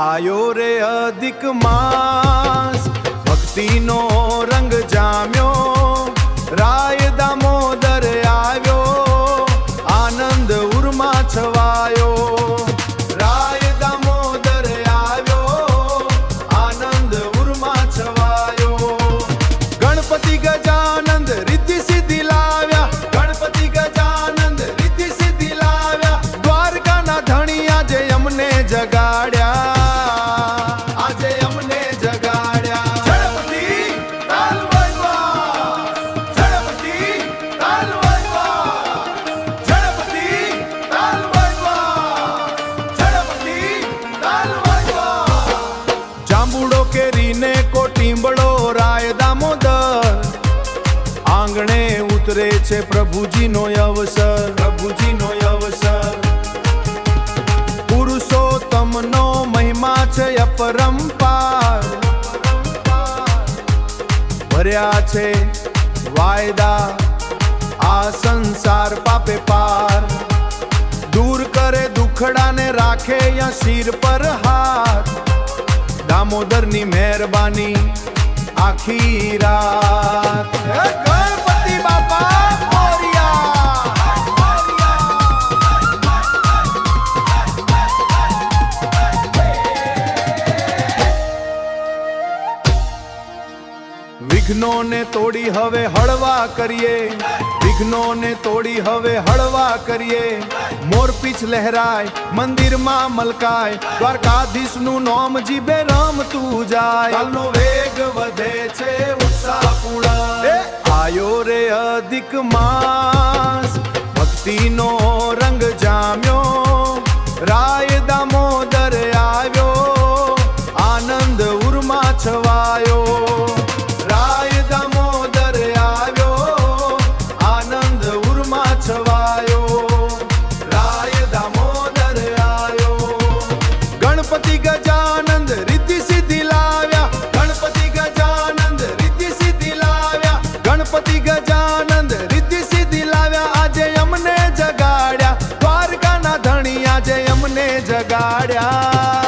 આયો રે અધિક માસ, ભક્તિનો રંગ જામ્યો, રાય દામોદર આવ્યો, આનંદ ઉરમાં છવાયો. રાય દામોદર આવ્યો, આનંદ ઉરમાં છવાયો. ગણપતિ ગજાનંદ રિદ્ધિ સિદ્ધિ લાવ્યા, ગણપતિ ગજાનંદ રિદ્ધિ સિદ્ધિ લાવ્યા. દ્વારકાના ધણી આજે અમને જગાડ્યા, આજે અમને જગાડ્યા. ઝડપથી તાલ વાગવા, ઝડપથી તાલ વાગવા, ઝડપથી તાલ વાગવા, ઝડપથી તાલ વાગવા. જાંબુડો કેરીને કોટીંબડો રાય દામોદર, આંગણે ઉતરે છે પ્રભુજીનો અવસર, પ્રભુજીનો અવસર. પુરુષોત્તમનો મહિમા છે અપરંપાર, ભર્યા છે વાયદા આ સંસાર પાપે પાર. દૂર કરે દુખડાને રાખે યા શિર પર હાથ, દામોદરની મહેરબાની આખી રાત. ગણપતિ બાપા મોરિયા. વિઘ્નોને તોડી હવે હળવા કરીએ, વિઘ્નોને તોડી હવે હળવા કરીએ. મોરપીછ લહેરાય, મંદિરમાં મલકાય, દ્વારકાધીશનું નામ જીભે રમતું જાય. તાલનો વેગ વધે છે ઉત્સાહપૂર્ણ, આયો રે અધિક માસ, ભક્તિનો રંગ જામ્યો, રાય દામોદર આવ્યો, આનંદ ઉરમાં છવાયો. રાય દામોદર આવ્યો, આનંદ ઉરમાં છવાયો. રાય દામોદર આવ્યો. ગણપતિ ગજાનંદ રિદ્ધિ સિદ્ધિ લાવ્યા, ગણપતિ ગજાનંદ રિદ્ધિ સિદ્ધિ લાવ્યા, ગણપતિ ગજાનંદ રિદ્ધિ સિદ્ધિ લાવ્યા. આજે અમને જગાડ્યા, દ્વારકાના ધણી આજે અમને જગાડ્યા.